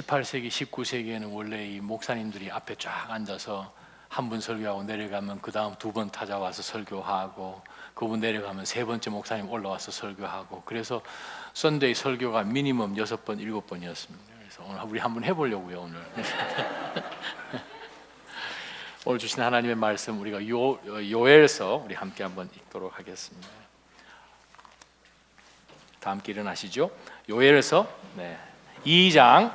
18세기, 19세기에는 원래 이 목사님들이 앞에 쫙 앉아서 한 분 설교하고 내려가면 그 다음 두 번 찾아와서 설교하고 그분 내려가면 세 번째 목사님 올라와서 설교하고, 그래서 썬데이 설교가 미니멈 6번, 7번이었습니다. 그래서 오늘 우리 한번 해보려고요. 오늘 주신 하나님의 말씀 우리가 요엘서 우리 함께 한번 읽도록 하겠습니다. 다 함께 일어나시죠. 요엘서 2장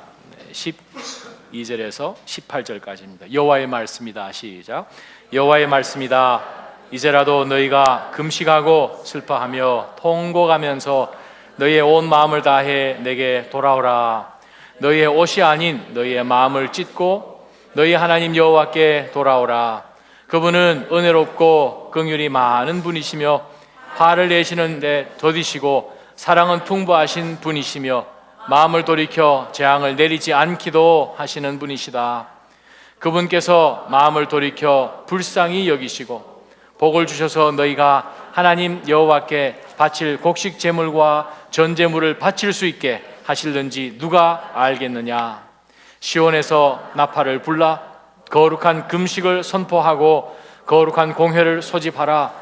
12절에서 18절까지입니다. 여호와의 말씀이다. 시작. 여호와의 말씀이다. 이제라도 너희가 금식하고 슬퍼하며 통곡하면서 너희의 온 마음을 다해 내게 돌아오라. 너희의 옷이 아닌 너희의 마음을 찢고 너희 하나님 여호와께 돌아오라. 그분은 은혜롭고 긍휼이 많은 분이시며 화를 내시는데 더디시고 사랑은 풍부하신 분이시며 마음을 돌이켜 재앙을 내리지 않기도 하시는 분이시다. 그분께서 마음을 돌이켜 불쌍히 여기시고 복을 주셔서 너희가 하나님 여호와께 바칠 곡식 제물과 전제물을 바칠 수 있게 하실는지 누가 알겠느냐. 시온에서 나팔을 불라 거룩한 금식을 선포하고 거룩한 공회를 소집하라.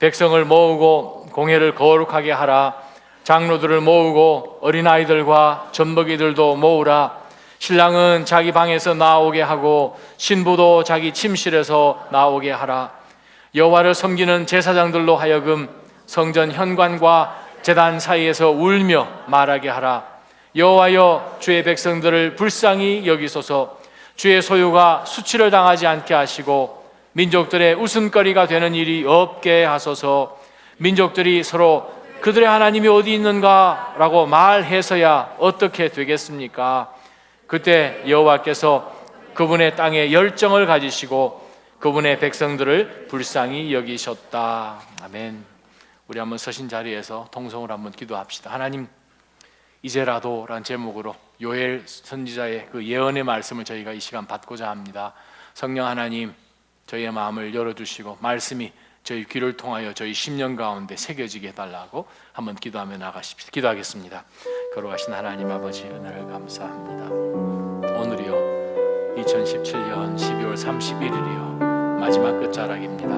백성을 모으고 공회를 거룩하게 하라. 장로들을 모으고 어린아이들과 젖먹이들도 모으라. 신랑은 자기 방에서 나오게 하고 신부도 자기 침실에서 나오게 하라. 여호와를 섬기는 제사장들로 하여금 성전 현관과 제단 사이에서 울며 말하게 하라. 여호와여, 주의 백성들을 불쌍히 여기소서. 주의 소유가 수치를 당하지 않게 하시고 민족들의 웃음거리가 되는 일이 없게 하소서. 민족들이 서로 그들의 하나님이 어디 있는가 라고 말해서야 어떻게 되겠습니까? 그때 여호와께서 그분의 땅에 열정을 가지시고 그분의 백성들을 불쌍히 여기셨다. 아멘. 우리 한번 서신 자리에서 통성으로 한번 기도합시다. 하나님, 이제라도 라는 제목으로 요엘 선지자의 그 예언의 말씀을 저희가 이 시간 받고자 합니다. 성령 하나님, 저희의 마음을 열어주시고 말씀이 저희 귀를 통하여 저희 심령 가운데 새겨지게 해달라고 한번 기도하며 나가십시다. 기도하겠습니다. 거룩하신 하나님 아버지, 은혜를 감사합니다. 오늘이요 2017년 12월 31일이요 마지막 끝자락입니다.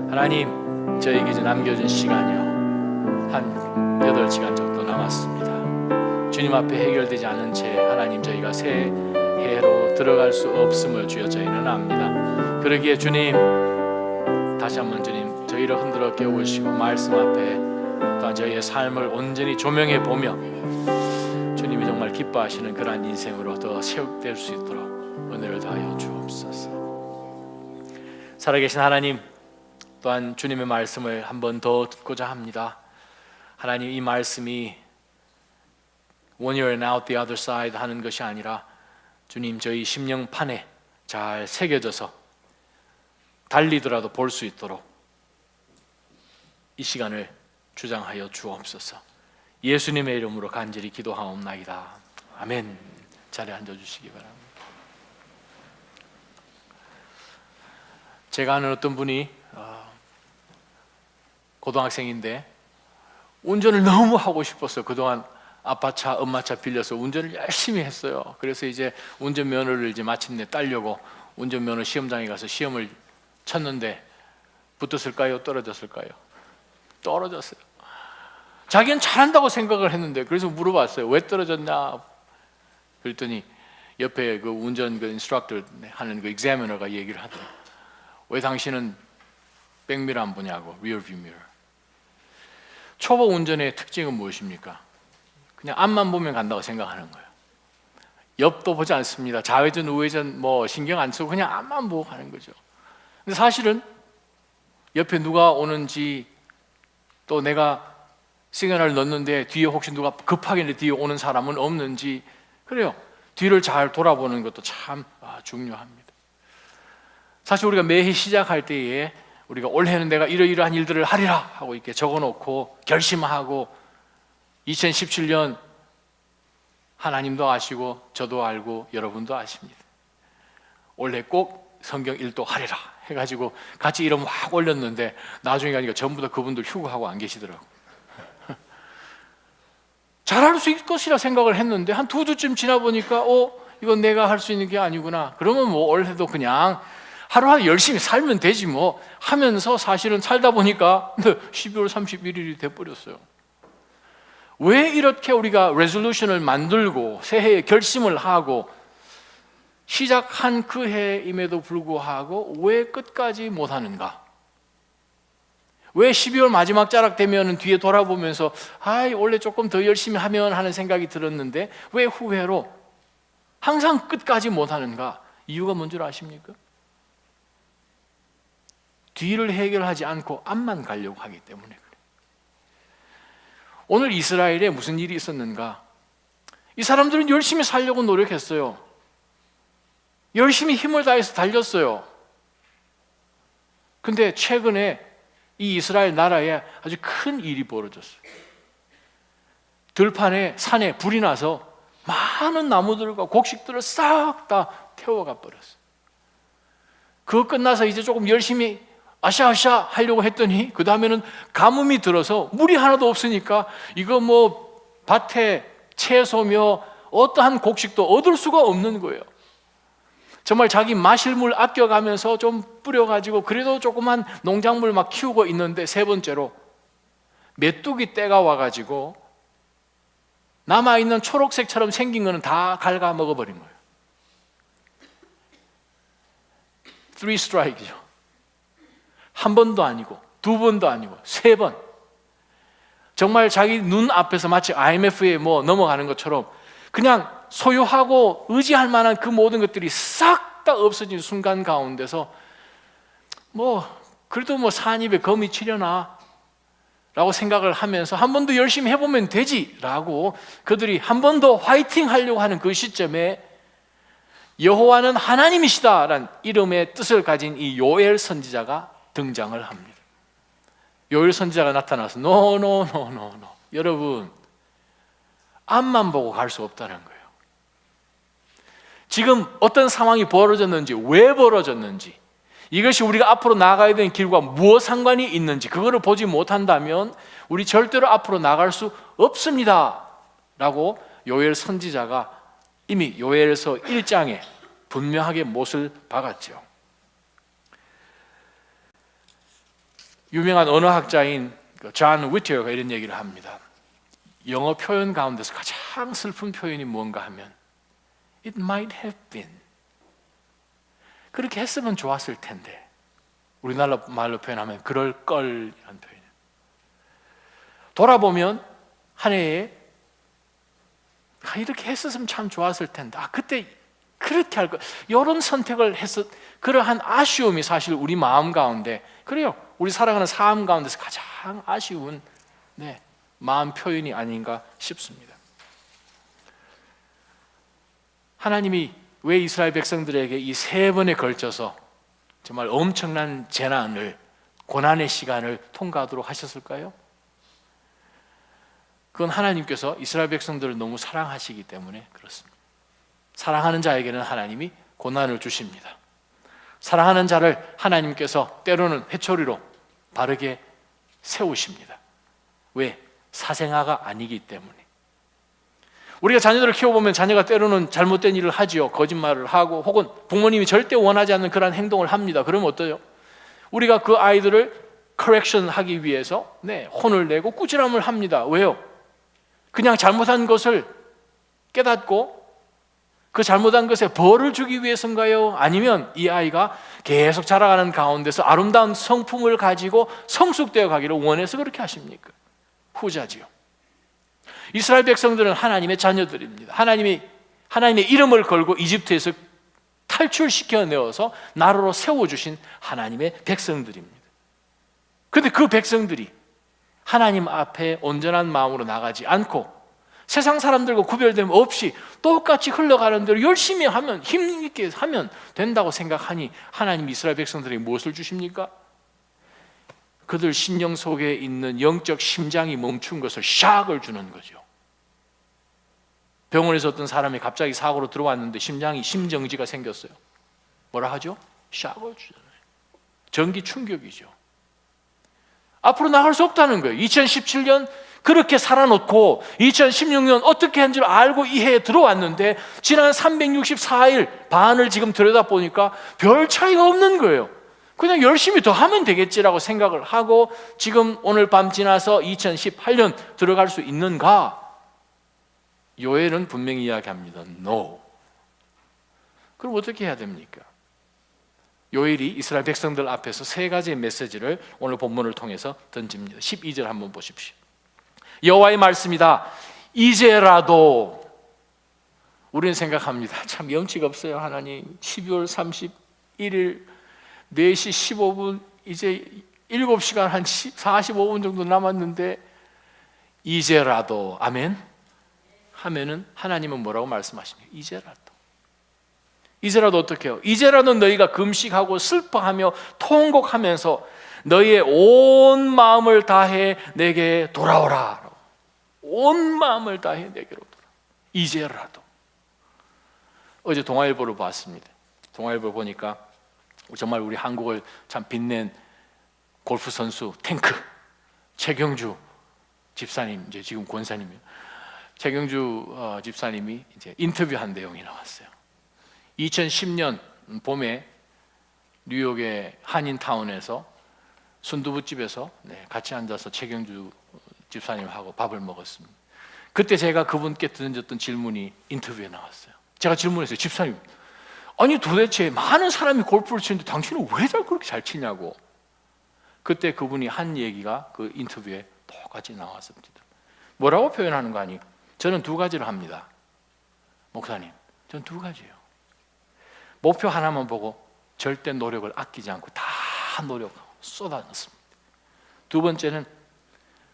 하나님, 저에게 이제 남겨진 시간이요 한 8시간 정도 남았습니다. 주님 앞에 해결되지 않은 채 하나님, 저희가 새 해로 들어갈 수 없음을 주여 저희는 압니다. 그러기에 주님, 다시 한번 주님, 저희를 흔들어 깨우시고 말씀 앞에 또한 저희의 삶을 온전히 조명해 보며 주님이 정말 기뻐하시는 그러한 인생으로 더 세워될 수 있도록 은혜를 다하여 주옵소서. 살아계신 하나님, 또한 주님의 말씀을 한 번 더 듣고자 합니다. 하나님, 이 말씀이 When you're out the other side 하는 것이 아니라 주님, 저희 심령판에 잘 새겨져서 달리더라도 볼 수 있도록 이 시간을 주장하여 주옵소서. 예수님의 이름으로 간절히 기도하옵나이다. 아멘. 자리에 앉아주시기 바랍니다. 제가 아는 어떤 분이 고등학생인데 운전을 너무 하고 싶어서 그동안 아빠 차, 엄마 차 빌려서 운전을 열심히 했어요. 그래서 이제 운전면허를 이제 마침내 따려고 운전면허 시험장에 가서 시험을 쳤는데 붙었을까요? 떨어졌을까요? 떨어졌어요. 자기는 잘한다고 생각을 했는데, 그래서 물어봤어요. 왜 떨어졌냐? 그랬더니 옆에 그 운전 그 인스트럭터 하는 그 examiner가 얘기를 하더라고요. 왜 당신은 백미러 안 보냐고, 리어뷰 미러. 초보 운전의 특징은 무엇입니까? 그냥 앞만 보면 간다고 생각하는 거예요. 옆도 보지 않습니다. 좌회전, 우회전 뭐 신경 안 쓰고 그냥 앞만 보고 가는 거죠. 근데 사실은 옆에 누가 오는지, 또 내가 시그널을 넣는데 뒤에 혹시 누가 급하게 뒤에 오는 사람은 없는지, 그래요. 뒤를 잘 돌아보는 것도 참 중요합니다. 사실 우리가 매해 시작할 때에 우리가 올해는 내가 이러이러한 일들을 하리라 하고 이렇게 적어놓고 결심하고, 2017년 하나님도 아시고 저도 알고 여러분도 아십니다. 올해 꼭 성경 1도 하리라 해가지고 같이 이름 확 올렸는데 나중에 가니까 전부 다 그분들 휴가하고 안 계시더라고. 잘할 수 있을 것이라 생각을 했는데 한 두 주쯤 지나 보니까 이건 내가 할 수 있는 게 아니구나. 그러면 뭐 올해도 그냥 하루하루 열심히 살면 되지 뭐 하면서 사실은 살다 보니까 12월 31일이 돼버렸어요. 왜 이렇게 우리가 레졸루션을 만들고 새해에 결심을 하고 시작한 그 해임에도 불구하고 왜 끝까지 못하는가? 왜 12월 마지막 자락 되면 뒤에 돌아보면서 원래 조금 더 열심히 하면 하는 생각이 들었는데 왜 후회로 항상 끝까지 못하는가? 이유가 뭔 줄 아십니까? 뒤를 해결하지 않고 앞만 가려고 하기 때문에 그래요. 오늘 이스라엘에 무슨 일이 있었는가? 이 사람들은 열심히 살려고 노력했어요. 열심히 힘을 다해서 달렸어요. 근데 최근에 이 이스라엘 나라에 아주 큰 일이 벌어졌어요. 들판에 산에 불이 나서 많은 나무들과 곡식들을 싹 다 태워가 버렸어요. 그거 끝나서 이제 조금 열심히 아샤아샤 하려고 했더니 그 다음에는 가뭄이 들어서 물이 하나도 없으니까 이거 뭐 밭에 채소며 어떠한 곡식도 얻을 수가 없는 거예요. 정말 자기 마실 물 아껴가면서 좀 뿌려가지고 그래도 조그만 농작물 막 키우고 있는데 세 번째로 메뚜기 때가 와가지고 남아있는 초록색처럼 생긴 거는 다 갉아 먹어버린 거예요. 3 스트라이크죠. 한 번도 아니고 두 번도 아니고 세 번. 정말 자기 눈 앞에서 마치 IMF에 뭐 넘어가는 것처럼 그냥 소유하고 의지할 만한 그 모든 것들이 싹 다 없어진 순간 가운데서 그래도 뭐 산입에 거미 치려나 라고 생각을 하면서 한 번 더 열심히 해보면 되지 라고 그들이 한 번 더 화이팅 하려고 하는 그 시점에 여호와는 하나님이시다 라는 이름의 뜻을 가진 이 요엘 선지자가 등장을 합니다. 요엘 선지자가 나타나서 노 여러분 앞만 보고 갈 수 없다는 거예요. 지금 어떤 상황이 벌어졌는지 왜 벌어졌는지 이것이 우리가 앞으로 나아가야 되는 길과 무엇 상관이 있는지 그거를 보지 못한다면 우리 절대로 앞으로 나갈 수 없습니다 라고 요엘 선지자가 이미 요엘서 1장에 분명하게 못을 박았죠. 유명한 언어학자인 존 위티어가 이런 얘기를 합니다. 영어 표현 가운데서 가장 슬픈 표현이 뭔가 하면 It might have been. 그렇게 했으면 좋았을 텐데. 우리나라 말로 표현하면 그럴 걸이라는 표현이에요. 돌아보면 한 해에 이렇게 했었으면 참 좋았을 텐데. 그때 그렇게 할 거. 이런 선택을 했었. 그러한 아쉬움이 사실 우리 마음 가운데 그래요. 우리 살아가는 삶 가운데서 가장 아쉬운 마음 표현이 아닌가 싶습니다. 하나님이 왜 이스라엘 백성들에게 이 세 번에 걸쳐서 정말 엄청난 재난을 고난의 시간을 통과하도록 하셨을까요? 그건 하나님께서 이스라엘 백성들을 너무 사랑하시기 때문에 그렇습니다. 사랑하는 자에게는 하나님이 고난을 주십니다. 사랑하는 자를 하나님께서 때로는 회초리로 바르게 세우십니다. 왜? 사생아가 아니기 때문에. 우리가 자녀들을 키워보면 자녀가 때로는 잘못된 일을 하지요. 거짓말을 하고 혹은 부모님이 절대 원하지 않는 그런 행동을 합니다. 그러면 어떠요? 우리가 그 아이들을 커렉션 하기 위해서 혼을 내고 꾸지람을 합니다. 왜요? 그냥 잘못한 것을 깨닫고 그 잘못한 것에 벌을 주기 위해서인가요? 아니면 이 아이가 계속 자라가는 가운데서 아름다운 성품을 가지고 성숙되어 가기를 원해서 그렇게 하십니까? 후자지요. 이스라엘 백성들은 하나님의 자녀들입니다. 하나님의 이름을 걸고 이집트에서 탈출시켜 내어서 나라로 세워주신 하나님의 백성들입니다. 그런데 그 백성들이 하나님 앞에 온전한 마음으로 나가지 않고 세상 사람들과 구별됨 없이 똑같이 흘러가는 대로 열심히 하면 힘있게 하면 된다고 생각하니 하나님 이스라엘 백성들에게 무엇을 주십니까? 그들 신령 속에 있는 영적 심장이 멈춘 것을 샥을 주는 거죠. 병원에서 어떤 사람이 갑자기 사고로 들어왔는데 심정지가 생겼어요. 뭐라 하죠? 샥을 주잖아요. 전기 충격이죠. 앞으로 나갈 수 없다는 거예요. 2017년 그렇게 살아놓고 2016년 어떻게 한 줄 알고 이 해에 들어왔는데 지난 364일 반을 지금 들여다보니까 별 차이가 없는 거예요. 그냥 열심히 더 하면 되겠지라고 생각을 하고 지금 오늘 밤 지나서 2018년 들어갈 수 있는가? 요엘은 분명히 이야기합니다. No. 그럼 어떻게 해야 됩니까? 요엘이 이스라엘 백성들 앞에서 세 가지의 메시지를 오늘 본문을 통해서 던집니다. 12절 한번 보십시오. 여호와의 말씀이다. 이제라도. 우리는 생각합니다. 참 염치가 없어요. 하나님 12월 31일 4시 15분 이제 7시간 한 45분 정도 남았는데 이제라도 아멘 하면은 하나님은 뭐라고 말씀하십니까? 이제라도 어떻게 해요? 이제라도 너희가 금식하고 슬퍼하며 통곡하면서 너희의 온 마음을 다해 내게 돌아오라. 온 마음을 다해 내게로 돌아오라. 이제라도. 어제 동아일보를 봤습니다. 동아일보 보니까 정말 우리 한국을 참 빛낸 골프 선수 탱크 최경주 집사님, 이제 지금 권사님이요. 최경주 집사님이 이제 인터뷰한 내용이 나왔어요. 2010년 봄에 뉴욕의 한인타운에서 순두부집에서 같이 앉아서 최경주 집사님하고 밥을 먹었습니다. 그때 제가 그분께 던졌던 질문이 인터뷰에 나왔어요. 제가 질문했어요. 집사님, 아니 도대체 많은 사람이 골프를 치는데 당신은 왜 그렇게 잘 치냐고. 그때 그분이 한 얘기가 그 인터뷰에 똑같이 나왔습니다. 뭐라고 표현하는 거 아니? 저는 두 가지를 합니다. 목사님, 저는 두 가지예요. 목표 하나만 보고 절대 노력을 아끼지 않고 다 노력하고 쏟아넣습니다. 두 번째는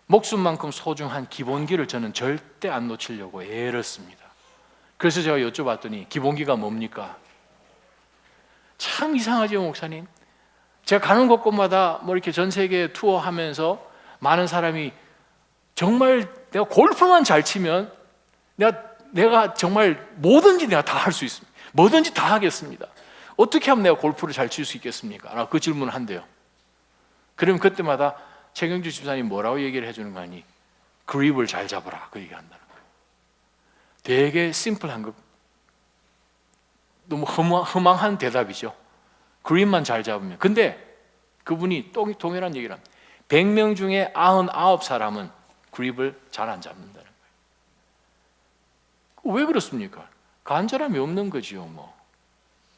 목숨만큼 소중한 기본기를 저는 절대 안 놓치려고 애를 씁니다. 그래서 제가 여쭤봤더니 기본기가 뭡니까? 참 이상하죠, 목사님. 제가 가는 곳곳마다 뭐 이렇게 전 세계 투어하면서 많은 사람이 정말 내가 골프만 잘 치면 내가 정말 뭐든지 내가 다 할 수 있습니다. 뭐든지 다 하겠습니다. 어떻게 하면 내가 골프를 잘 칠 수 있겠습니까? 그 질문을 한대요. 그러면 그때마다 최경주 집사님 뭐라고 얘기를 해주는 거 아니? 그립을 잘 잡아라, 그 얘기한다는 거예요. 되게 심플한 거, 너무 허망한 대답이죠. 그립만 잘 잡으면. 근데 그분이 동일한 얘기를 합니다. 100명 중에 99사람은 그립을 잘 안 잡는다는 거예요. 왜 그렇습니까? 간절함이 없는 거지요, 뭐.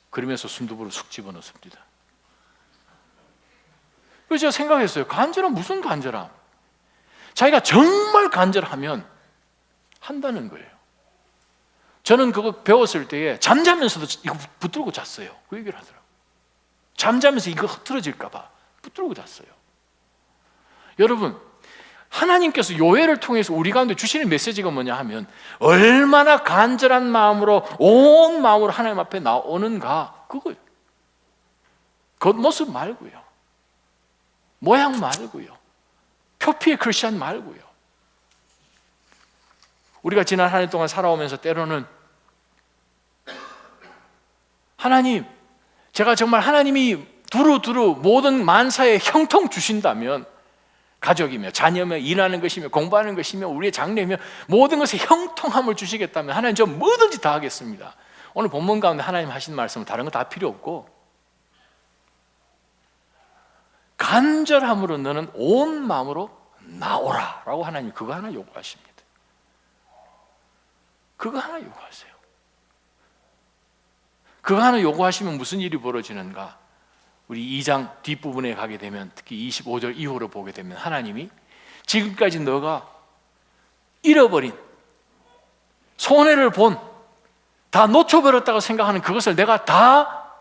그러면서 순두부를 쑥 집어넣습니다. 그래서 제가 생각했어요. 간절함, 무슨 간절함? 자기가 정말 간절하면 한다는 거예요. 저는 그거 배웠을 때에 잠자면서도 이거 붙들고 잤어요. 그 얘기를 하더라고요. 잠자면서 이거 흐트러질까 봐 붙들고 잤어요. 여러분, 하나님께서 요엘을 통해서 우리 가운데 주시는 메시지가 뭐냐 하면 얼마나 간절한 마음으로 온 마음으로 하나님 앞에 나오는가, 그거예요. 겉모습 말고요, 모양 말고요, 표피의 크리스찬 말고요. 우리가 지난 한 해 동안 살아오면서 때로는 하나님, 제가 정말 하나님이 두루두루 모든 만사에 형통 주신다면, 가족이며 자녀며 일하는 것이며 공부하는 것이며 우리의 장래며 모든 것에 형통함을 주시겠다면 하나님 저 뭐든지 다 하겠습니다. 오늘 본문 가운데 하나님 하신 말씀은 다른 거 다 필요 없고 간절함으로 너는 온 마음으로 나오라 라고 하나님 그거 하나 요구하십니다. 그거 하나 요구하세요. 그거 하나 요구하시면 무슨 일이 벌어지는가? 우리 2장 뒷부분에 가게 되면 특히 25절 이후로 보게 되면 하나님이 지금까지 너가 잃어버린, 손해를 본, 다 놓쳐버렸다고 생각하는 그것을 내가 다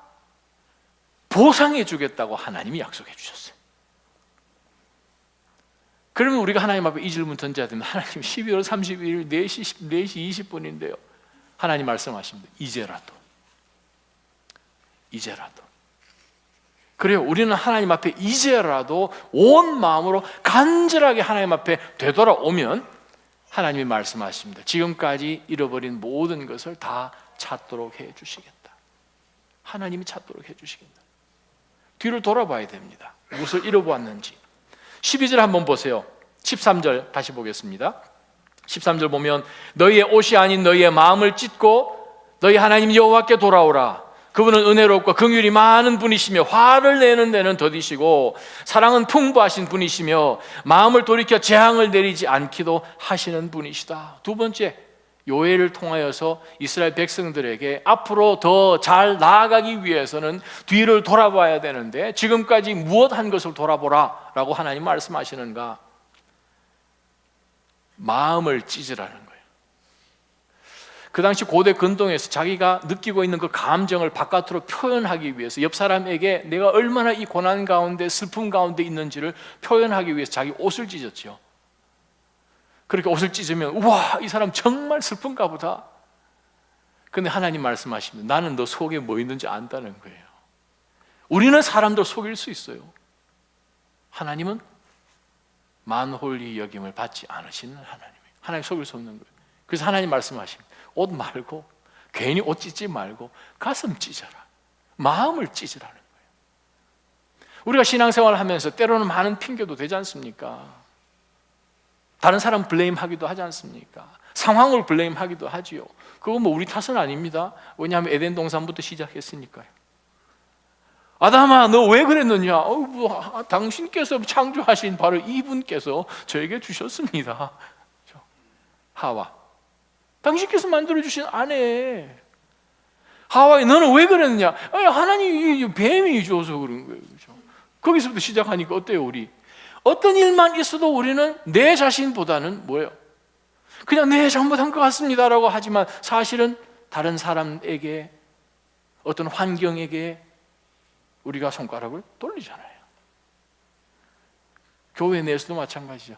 보상해 주겠다고 하나님이 약속해 주셨어요. 그러면 우리가 하나님 앞에 이 질문 던져야 되면, 하나님 12월 31일 4시 20분인데요 하나님 말씀하십니다. 이제라도 그래요. 우리는 하나님 앞에 이제라도 온 마음으로 간절하게 하나님 앞에 되돌아오면 하나님이 말씀하십니다. 지금까지 잃어버린 모든 것을 다 찾도록 해주시겠다. 하나님이 찾도록 해주시겠다. 뒤를 돌아봐야 됩니다. 무엇을 잃어보았는지. 12절 한번 보세요. 13절 다시 보겠습니다. 13절 보면 너희의 옷이 아닌 너희의 마음을 찢고 너희 하나님 여호와께 돌아오라. 그분은 은혜롭고 긍휼이 많은 분이시며 화를 내는 데는 더디시고 사랑은 풍부하신 분이시며 마음을 돌이켜 재앙을 내리지 않기도 하시는 분이시다. 두 번째, 요엘을 통하여서 이스라엘 백성들에게 앞으로 더 잘 나아가기 위해서는 뒤를 돌아봐야 되는데 지금까지 무엇 한 것을 돌아보라 라고 하나님 말씀하시는가? 마음을 찢으라는 거예요. 그 당시 고대 근동에서 자기가 느끼고 있는 그 감정을 바깥으로 표현하기 위해서 옆 사람에게 내가 얼마나 이 고난 가운데 슬픔 가운데 있는지를 표현하기 위해서 자기 옷을 찢었죠. 그렇게 옷을 찢으면 우와, 이 사람 정말 슬픈가 보다. 근데 하나님 말씀하십니다. 나는 너 속에 뭐 있는지 안다는 거예요. 우리는 사람들 속일 수 있어요. 하나님은 만홀히 여김을 받지 않으시는 하나님이에요. 하나님 속일 수 없는 거예요. 그래서 하나님 말씀하십니다. 옷 말고, 괜히 옷 찢지 말고 가슴 찢어라. 마음을 찢으라는 거예요. 우리가 신앙생활을 하면서 때로는 많은 핑계도 되지 않습니까? 다른 사람 블레임하기도 하지 않습니까? 상황을 블레임하기도 하지요. 그건 뭐 우리 탓은 아닙니다. 왜냐하면 에덴 동산부터 시작했으니까요. 아담아, 너 왜 그랬느냐? 당신께서 창조하신 바로 이분께서 저에게 주셨습니다. 하와, 당신께서 만들어주신 아내 하와이, 너는 왜 그랬느냐? 하나님이 뱀이 줘서 그런 거예요. 그렇죠? 거기서부터 시작하니까 어때요? 우리 어떤 일만 있어도 우리는 내 자신보다는 뭐예요? 그냥 내 잘못한 것 같습니다라고 하지만 사실은 다른 사람에게, 어떤 환경에게 우리가 손가락을 돌리잖아요. 교회 내에서도 마찬가지죠.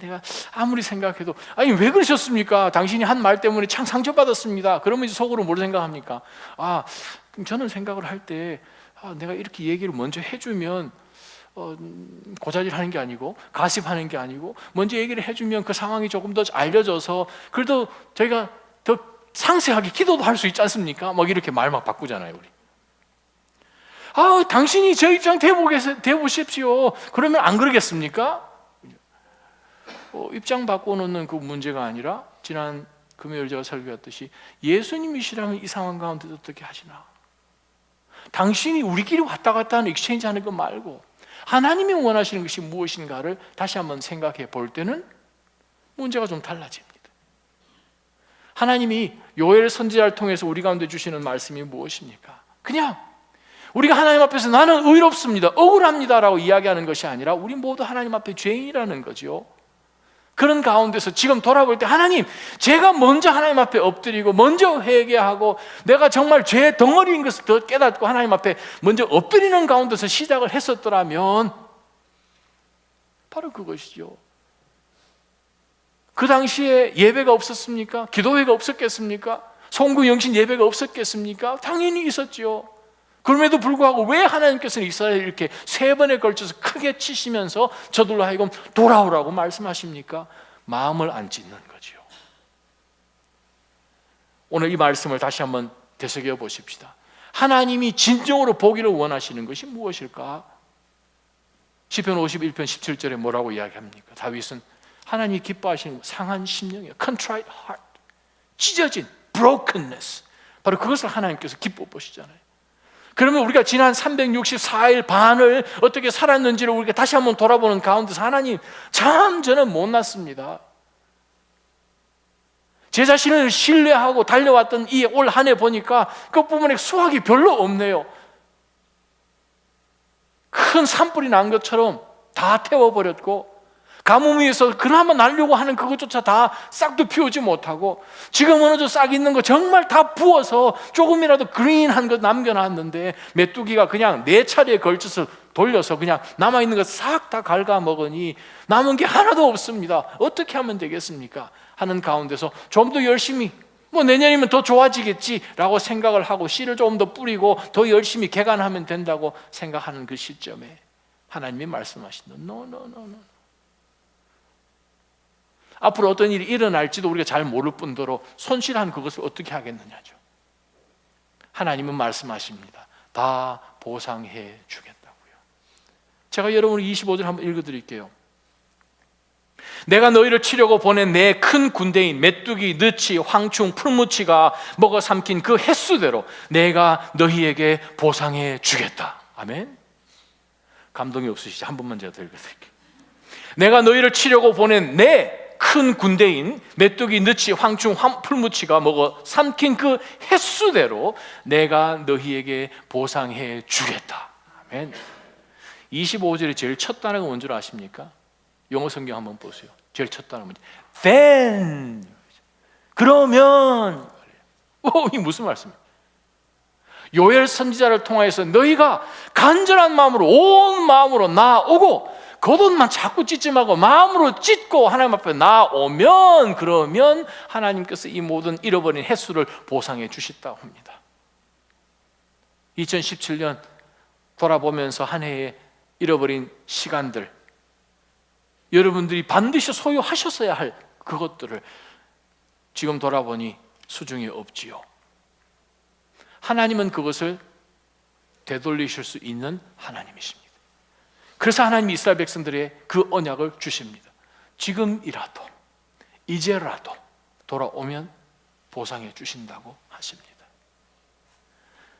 내가 아무리 생각해도 왜 그러셨습니까? 당신이 한 말 때문에 참 상처받았습니다. 그러면 이제 속으로 뭘 생각합니까? 그럼 저는 생각을 할 때 내가 이렇게 얘기를 먼저 해주면 고자질하는 게 아니고 가십하는 게 아니고 먼저 얘기를 해주면 그 상황이 조금 더 알려져서 그래도 저희가 더 상세하게 기도도 할 수 있지 않습니까? 이렇게 말 막 바꾸잖아요. 우리 당신이 저 입장 대보십시오. 그러면 안 그러겠습니까? 입장 바꿔놓는 그 문제가 아니라 지난 금요일 제가 설교했듯이 예수님이시라면 이 상황 가운데 어떻게 하시나? 당신이 우리끼리 왔다 갔다 하는 익스체인지 하는 거 말고 하나님이 원하시는 것이 무엇인가를 다시 한번 생각해 볼 때는 문제가 좀 달라집니다. 하나님이 요엘 선지자를 통해서 우리 가운데 주시는 말씀이 무엇입니까? 그냥 우리가 하나님 앞에서 나는 의롭습니다, 억울합니다 라고 이야기하는 것이 아니라 우리 모두 하나님 앞에 죄인이라는 거죠. 그런 가운데서 지금 돌아볼 때 하나님, 제가 먼저 하나님 앞에 엎드리고 먼저 회개하고 내가 정말 죄 덩어리인 것을 더 깨닫고 하나님 앞에 먼저 엎드리는 가운데서 시작을 했었더라면 바로 그것이죠. 그 당시에 예배가 없었습니까? 기도회가 없었겠습니까? 송구 영신 예배가 없었겠습니까? 당연히 있었죠. 그럼에도 불구하고 왜 하나님께서는 이스라엘을 이렇게 3번에 걸쳐서 크게 치시면서 저들로 하여금 돌아오라고 말씀하십니까? 마음을 안 찢는 거죠. 오늘 이 말씀을 다시 한번 되새겨 보십시다. 하나님이 진정으로 보기를 원하시는 것이 무엇일까? 시편 51편 17절에 뭐라고 이야기합니까? 다윗은 하나님이 기뻐하시는 상한 심령이에요. contrite heart, 찢어진 brokenness, 바로 그것을 하나님께서 기뻐 보시잖아요. 그러면 우리가 지난 364일 반을 어떻게 살았는지를 우리가 다시 한번 돌아보는 가운데서 하나님, 참 저는 못났습니다. 제 자신을 신뢰하고 달려왔던 이 올 한 해 보니까 그 부분에 수확이 별로 없네요. 큰 산불이 난 것처럼 다 태워버렸고 가뭄 위에서 그나마 날려고 하는 그것조차 다 싹도 피우지 못하고 지금 어느 정도 싹 있는 거 정말 다 부어서 조금이라도 그린한 거 남겨놨는데 메뚜기가 그냥 4차례에 걸쳐서 돌려서 그냥 남아있는 거 싹 다 갉아먹으니 남은 게 하나도 없습니다. 어떻게 하면 되겠습니까? 하는 가운데서 좀 더 열심히 내년이면 더 좋아지겠지라고 생각을 하고 씨를 조금 더 뿌리고 더 열심히 개간하면 된다고 생각하는 그 시점에 하나님이 말씀하신다. No. 앞으로 어떤 일이 일어날지도 우리가 잘 모를 뿐더러 손실한 그것을 어떻게 하겠느냐죠. 하나님은 말씀하십니다. 다 보상해 주겠다고요. 제가 여러분을 25절 한번 읽어드릴게요. 내가 너희를 치려고 보낸 내 큰 군대인 메뚜기, 느치, 황충, 풀무치가 먹어 삼킨 그 횟수대로 내가 너희에게 보상해 주겠다. 아멘. 감동이 없으시죠? 한 번만 제가 더 읽어드릴게요. 내가 너희를 치려고 보낸 내 큰 군대인 메뚜기, 느치, 황충, 풀무치가 먹어 삼킨 그 횟수대로 내가 너희에게 보상해 주겠다. 아멘. 25절이 제일 첫 단어가 뭔 줄 아십니까? 영어 성경 한번 보세요. 제일 첫 단어 문제. Then. 그러면. 이 무슨 말씀이에요? 요엘 선지자를 통하여서 너희가 간절한 마음으로, 온 마음으로 나오고 겉옷만 자꾸 찢지 말고 마음으로 찢고 하나님 앞에 나오면, 그러면 하나님께서 이 모든 잃어버린 횟수를 보상해 주셨다고 합니다. 2017년 돌아보면서 한 해에 잃어버린 시간들, 여러분들이 반드시 소유하셨어야 할 그것들을 지금 돌아보니 수중에 없지요. 하나님은 그것을 되돌리실 수 있는 하나님이십니다. 그래서 하나님이 이스라엘 백성들의 그 언약을 주십니다. 지금이라도, 이제라도 돌아오면 보상해 주신다고 하십니다.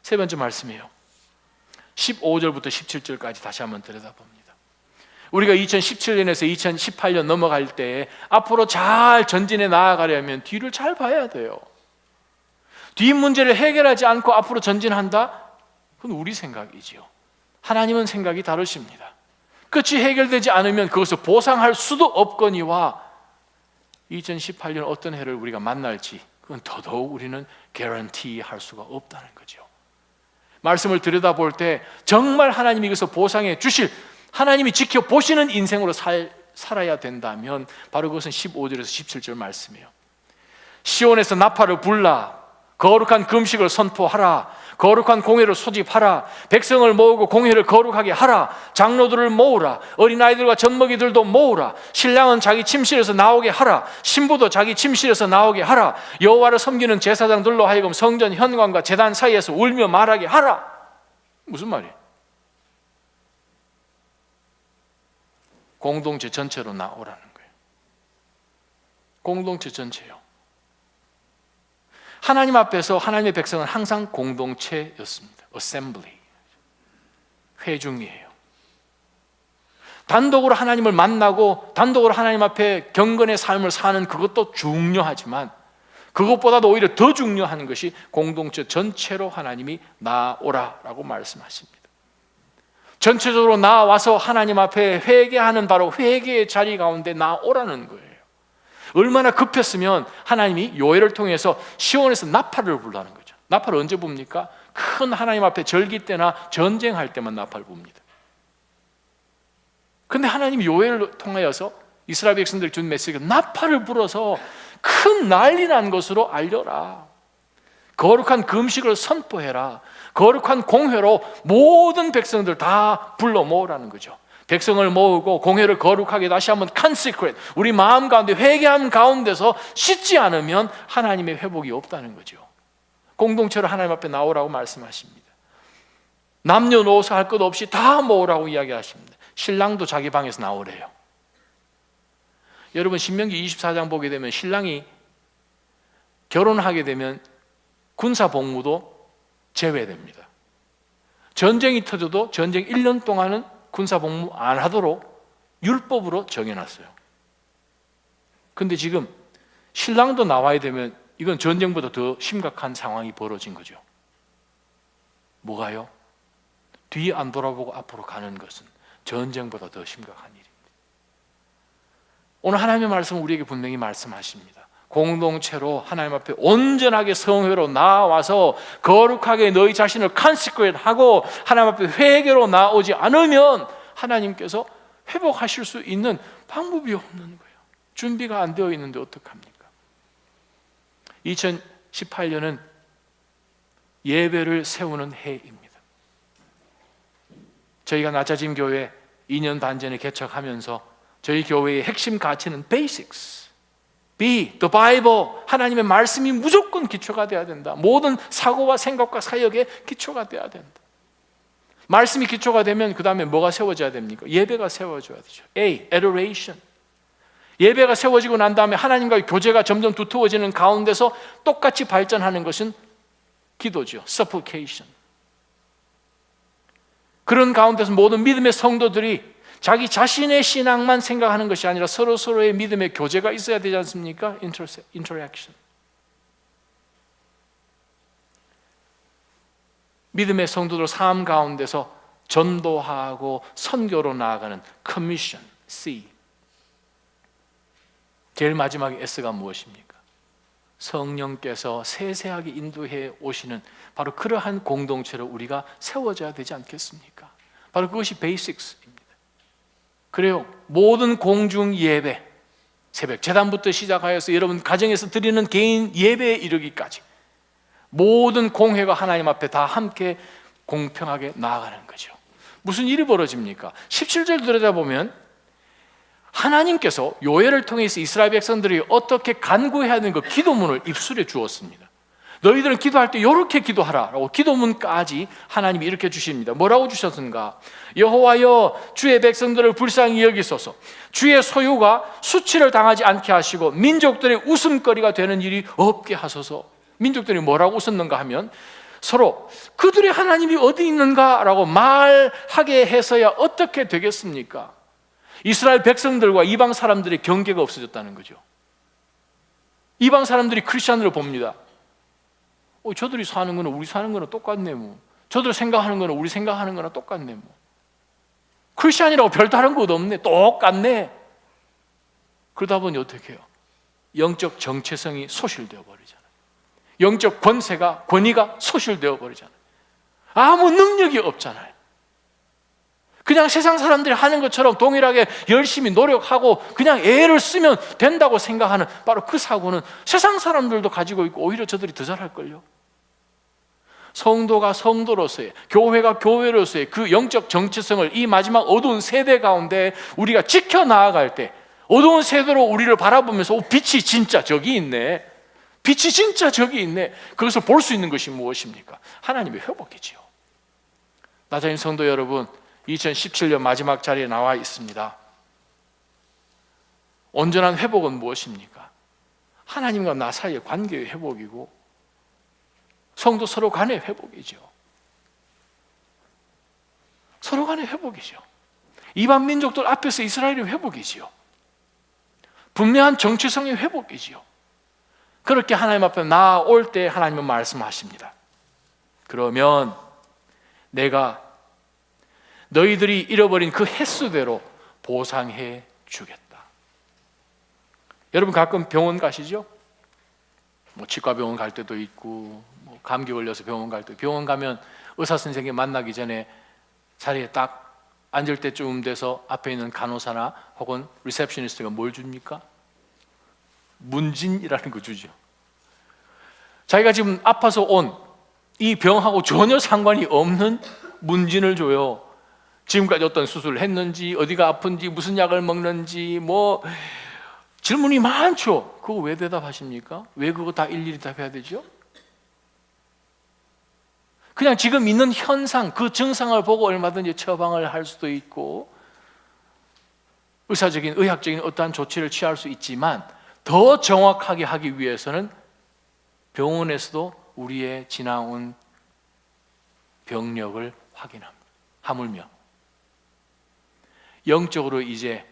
세 번째 말씀이에요. 15절부터 17절까지 다시 한번 들여다봅니다. 우리가 2017년에서 2018년 넘어갈 때 앞으로 잘 전진해 나아가려면 뒤를 잘 봐야 돼요. 뒤 문제를 해결하지 않고 앞으로 전진한다? 그건 우리 생각이지요. 하나님은 생각이 다르십니다. 끝이 해결되지 않으면 그것을 보상할 수도 없거니와 2018년 어떤 해를 우리가 만날지 그건 더더욱 우리는 개런티 할 수가 없다는 거죠. 말씀을 들여다볼 때 정말 하나님이 이것을 보상해 주실, 하나님이 지켜보시는 인생으로 살아야 된다면 바로 그것은 15절에서 17절 말씀이에요. 시온에서 나팔을 불라, 거룩한 금식을 선포하라, 거룩한 공회를 소집하라, 백성을 모으고 공회를 거룩하게 하라, 장로들을 모으라, 어린아이들과 젖먹이들도 모으라, 신랑은 자기 침실에서 나오게 하라, 신부도 자기 침실에서 나오게 하라, 여호와를 섬기는 제사장들로 하여금 성전 현관과 제단 사이에서 울며 말하게 하라. 무슨 말이에요? 공동체 전체로 나오라는 거예요. 공동체 전체요. 하나님 앞에서 하나님의 백성은 항상 공동체였습니다. Assembly, 회중이에요. 단독으로 하나님을 만나고 단독으로 하나님 앞에 경건의 삶을 사는 그것도 중요하지만 그것보다도 오히려 더 중요한 것이 공동체 전체로 하나님이 나오라라고 말씀하십니다. 전체적으로 나와서 하나님 앞에 회개하는 바로 회개의 자리 가운데 나오라는 거예요. 얼마나 급했으면 하나님이 요엘을 통해서 시온에서 나팔을 불라는 거죠. 나팔을 언제 붑니까? 큰 하나님 앞에 절기 때나 전쟁할 때만 나팔을 붑니다. 근데 하나님이 요엘을 통하여서 이스라엘 백성들이 준 메시지가 나팔을 불어서 큰 난리 난 것으로 알려라, 거룩한 금식을 선포해라, 거룩한 공회로 모든 백성들 다 불러 모으라는 거죠. 백성을 모으고 공회를 거룩하게 다시 한번 consecrate, 우리 마음 가운데 회개함 가운데서 씻지 않으면 하나님의 회복이 없다는 거죠. 공동체로 하나님 앞에 나오라고 말씀하십니다. 남녀노소 할 것 없이 다 모으라고 이야기하십니다. 신랑도 자기 방에서 나오래요. 여러분 신명기 24장 보게 되면 신랑이 결혼하게 되면 군사 복무도 제외됩니다. 전쟁이 터져도 전쟁 1년 동안은 군사 복무 안 하도록 율법으로 정해놨어요. 근데 지금 신랑도 나와야 되면 이건 전쟁보다 더 심각한 상황이 벌어진 거죠. 뭐가요? 뒤 안 돌아보고 앞으로 가는 것은 전쟁보다 더 심각한 일입니다. 오늘 하나님의 말씀은 우리에게 분명히 말씀하십니다. 공동체로 하나님 앞에 온전하게 성회로 나와서 거룩하게 너희 자신을 consecrate하고 하나님 앞에 회개로 나오지 않으면 하나님께서 회복하실 수 있는 방법이 없는 거예요. 준비가 안 되어 있는데 어떡합니까? 2018년은 예배를 세우는 해입니다. 저희가 낮아짐 교회 2년 반 전에 개척하면서 저희 교회의 핵심 가치는 basics, B, the Bible, 하나님의 말씀이 무조건 기초가 돼야 된다. 모든 사고와 생각과 사역의 기초가 돼야 된다. 말씀이 기초가 되면 그 다음에 뭐가 세워져야 됩니까? 예배가 세워져야 되죠. A, adoration. 예배가 세워지고 난 다음에 하나님과의 교제가 점점 두터워지는 가운데서 똑같이 발전하는 것은 기도죠. supplication. 그런 가운데서 모든 믿음의 성도들이 자기 자신의 신앙만 생각하는 것이 아니라 서로서로의 믿음의 교제가 있어야 되지 않습니까? interaction. 믿음의 성도들 삶 가운데서 전도하고 선교로 나아가는 commission, C. 제일 마지막에 S가 무엇입니까? 성령께서 세세하게 인도해 오시는 바로 그러한 공동체로 우리가 세워져야 되지 않겠습니까? 바로 그것이 베이식스입니다. 그래요. 모든 공중 예배, 새벽 제단부터 시작하여서 여러분 가정에서 드리는 개인 예배에 이르기까지 모든 공회가 하나님 앞에 다 함께 공평하게 나아가는 거죠. 무슨 일이 벌어집니까? 17절 들여다보면 하나님께서 요엘을 통해서 이스라엘 백성들이 어떻게 간구해야 하는 그 기도문을 입술에 주었습니다. 너희들은 기도할 때 이렇게 기도하라라고 기도문까지 하나님이 이렇게 주십니다. 뭐라고 주셨는가? 여호와여 주의 백성들을 불쌍히 여기소서. 주의 소유가 수치를 당하지 않게 하시고 민족들의 웃음거리가 되는 일이 없게 하소서. 민족들이 뭐라고 웃었는가 하면 서로 그들의 하나님이 어디 있는가라고 말하게 해서야 어떻게 되겠습니까? 이스라엘 백성들과 이방 사람들의 경계가 없어졌다는 거죠. 이방 사람들이 크리스천으로 봅니다. 저들이 사는 거는 우리 사는 거는 똑같네 뭐. 저들 생각하는 거는 우리 생각하는 거는 똑같네 뭐. 크리스천이라고 별다른 것 없네. 똑같네. 그러다 보니 어떻게 해요? 영적 정체성이 소실되어 버리잖아요. 영적 권위가 소실되어 버리잖아요. 아무 능력이 없잖아요. 그냥 세상 사람들이 하는 것처럼 동일하게 열심히 노력하고 그냥 애를 쓰면 된다고 생각하는 바로 그 사고는 세상 사람들도 가지고 있고 오히려 저들이 더 잘할걸요. 성도가 성도로서의, 교회가 교회로서의 그 영적 정체성을 이 마지막 어두운 세대 가운데 우리가 지켜나아갈 때 어두운 세대로 우리를 바라보면서 빛이 진짜 저기 있네, 빛이 진짜 저기 있네, 그것을 볼 수 있는 것이 무엇입니까? 하나님의 회복이지요. 나자인 성도 여러분, 2017년 마지막 자리에 나와 있습니다. 온전한 회복은 무엇입니까? 하나님과 나 사이의 관계의 회복이고 성도 서로 간의 회복이죠. 서로 간의 회복이죠. 이방 민족들 앞에서 이스라엘의 회복이지요. 분명한 정체성의 회복이지요. 그렇게 하나님 앞에 나올 때 하나님은 말씀하십니다. 그러면 내가 너희들이 잃어버린 그 횟수대로 보상해 주겠다. 여러분 가끔 병원 가시죠? 치과병원 갈 때도 있고 감기 걸려서 병원 갈 때, 병원 가면 의사 선생님 만나기 전에 자리에 딱 앉을 때쯤 돼서 앞에 있는 간호사나 혹은 리셉셔니스트가 뭘 줍니까? 문진이라는 거 주죠. 자기가 지금 아파서 온 이 병하고 전혀 상관이 없는 문진을 줘요. 지금까지 어떤 수술을 했는지, 어디가 아픈지, 무슨 약을 먹는지, 질문이 많죠. 그거 왜 대답하십니까? 왜 그거 다 일일이 답해야 되죠? 그냥 지금 있는 현상, 그 증상을 보고 얼마든지 처방을 할 수도 있고 의사적인, 의학적인 어떠한 조치를 취할 수 있지만 더 정확하게 하기 위해서는 병원에서도 우리의 지나온 병력을 확인합니다. 하물며 영적으로 이제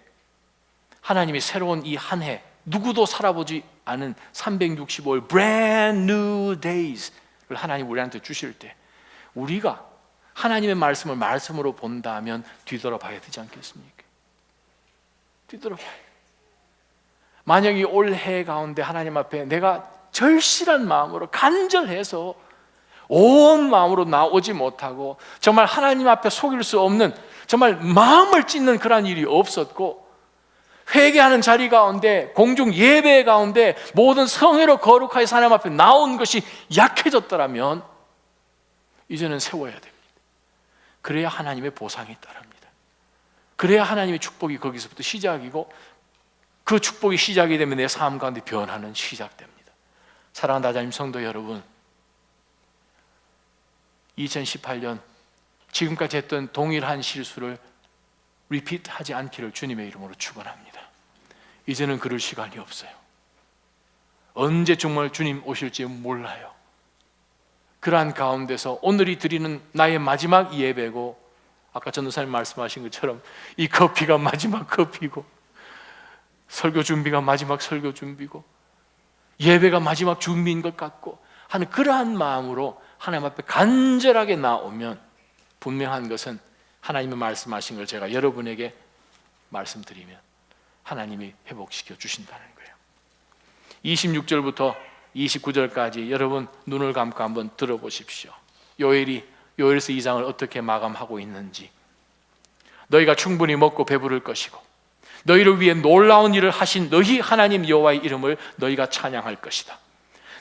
하나님이 새로운 이 한 해, 누구도 살아보지 않은 365일 brand new days를 하나님 우리한테 주실 때 우리가 하나님의 말씀을 말씀으로 본다면 뒤돌아봐야 되지 않겠습니까? 뒤돌아봐야 돼요. 만약 이 올해 가운데 하나님 앞에 내가 절실한 마음으로 간절해서 온 마음으로 나오지 못하고 정말 하나님 앞에 속일 수 없는 정말 마음을 찢는 그런 일이 없었고 회개하는 자리 가운데 공중 예배 가운데 모든 성회로 거룩하게 하나님 앞에 나온 것이 약해졌더라면 이제는 세워야 됩니다. 그래야 하나님의 보상이 따릅니다. 그래야 하나님의 축복이 거기서부터 시작이고 그 축복이 시작이 되면 내 삶 가운데 변화는 시작됩니다. 사랑하는 나자님 성도 여러분, 2018년 지금까지 했던 동일한 실수를 리피트하지 않기를 주님의 이름으로 축원합니다. 이제는 그럴 시간이 없어요. 언제 정말 주님 오실지 몰라요. 그러한 가운데서 오늘이 드리는 나의 마지막 예배고, 아까 전도사님 말씀하신 것처럼 이 커피가 마지막 커피고, 설교 준비가 마지막 설교 준비고, 예배가 마지막 준비인 것 같고 하는 그러한 마음으로 하나님 앞에 간절하게 나오면 분명한 것은 하나님의 말씀하신 걸 제가 여러분에게 말씀드리면 하나님이 회복시켜 주신다는 거예요. 26절부터 29절까지 여러분 눈을 감고 한번 들어보십시오. 요엘서 2장을 어떻게 마감하고 있는지. 너희가 충분히 먹고 배부를 것이고 너희를 위해 놀라운 일을 하신 너희 하나님 여호와의 이름을 너희가 찬양할 것이다.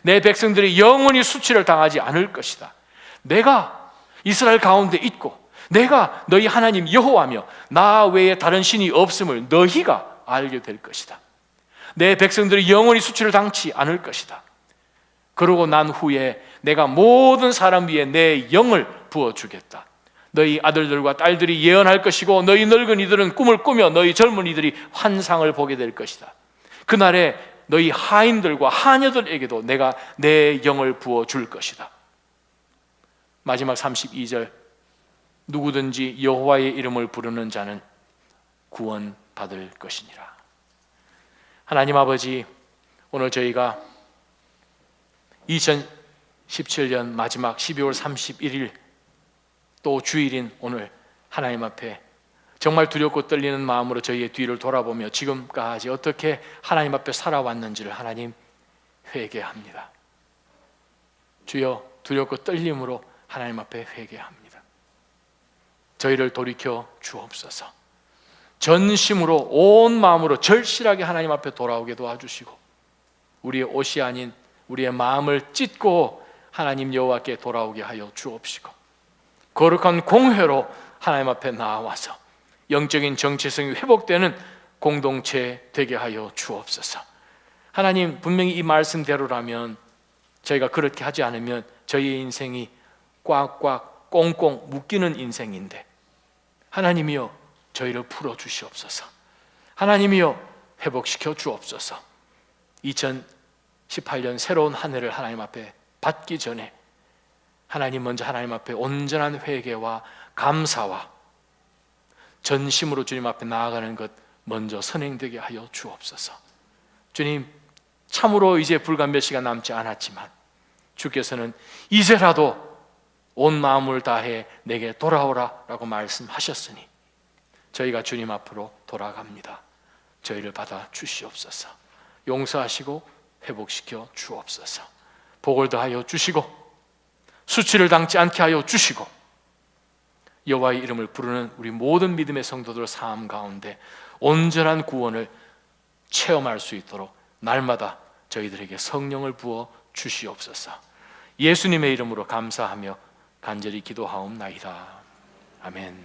내 백성들이 영원히 수치를 당하지 않을 것이다. 내가 이스라엘 가운데 있고 내가 너희 하나님 여호와며 나 외에 다른 신이 없음을 너희가 알게 될 것이다. 내 백성들이 영원히 수치를 당치 않을 것이다. 그러고 난 후에 내가 모든 사람 위에 내 영을 부어주겠다. 너희 아들들과 딸들이 예언할 것이고 너희 늙은이들은 꿈을 꾸며 너희 젊은이들이 환상을 보게 될 것이다. 그날에 너희 하인들과 하녀들에게도 내가 내 영을 부어줄 것이다. 마지막 32절, 누구든지 여호와의 이름을 부르는 자는 구원받을 것이니라. 하나님 아버지, 오늘 저희가 2017년 마지막 12월 31일 또 주일인 오늘 하나님 앞에 정말 두렵고 떨리는 마음으로 저희의 뒤를 돌아보며 지금까지 어떻게 하나님 앞에 살아왔는지를 하나님 회개합니다. 주여, 두렵고 떨림으로 하나님 앞에 회개합니다. 저희를 돌이켜 주옵소서. 전심으로 온 마음으로 절실하게 하나님 앞에 돌아오게 도와주시고 우리의 옷이 아닌 우리의 마음을 찢고 하나님 여호와께 돌아오게 하여 주옵시고 거룩한 공회로 하나님 앞에 나와서 영적인 정체성이 회복되는 공동체 되게 하여 주옵소서. 하나님, 분명히 이 말씀대로라면 저희가 그렇게 하지 않으면 저희의 인생이 꽉꽉 꽁꽁 묶이는 인생인데 하나님이여 저희를 풀어주시옵소서. 하나님이여 회복시켜 주옵소서. 2018년 새로운 한 해를 하나님 앞에 받기 전에 하나님 먼저 하나님 앞에 온전한 회개와 감사와 전심으로 주님 앞에 나아가는 것 먼저 선행되게 하여 주옵소서. 주님, 참으로 이제 불과 몇 시간 남지 않았지만 주께서는 이제라도 온 마음을 다해 내게 돌아오라 라고 말씀하셨으니 저희가 주님 앞으로 돌아갑니다. 저희를 받아 주시옵소서. 용서하시고 회복시켜 주옵소서. 복을 더하여 주시고 수치를 당치 않게 하여 주시고 여호와의 이름을 부르는 우리 모든 믿음의 성도들 삶 가운데 온전한 구원을 체험할 수 있도록 날마다 저희들에게 성령을 부어 주시옵소서. 예수님의 이름으로 감사하며 간절히 기도하옵나이다. 아멘.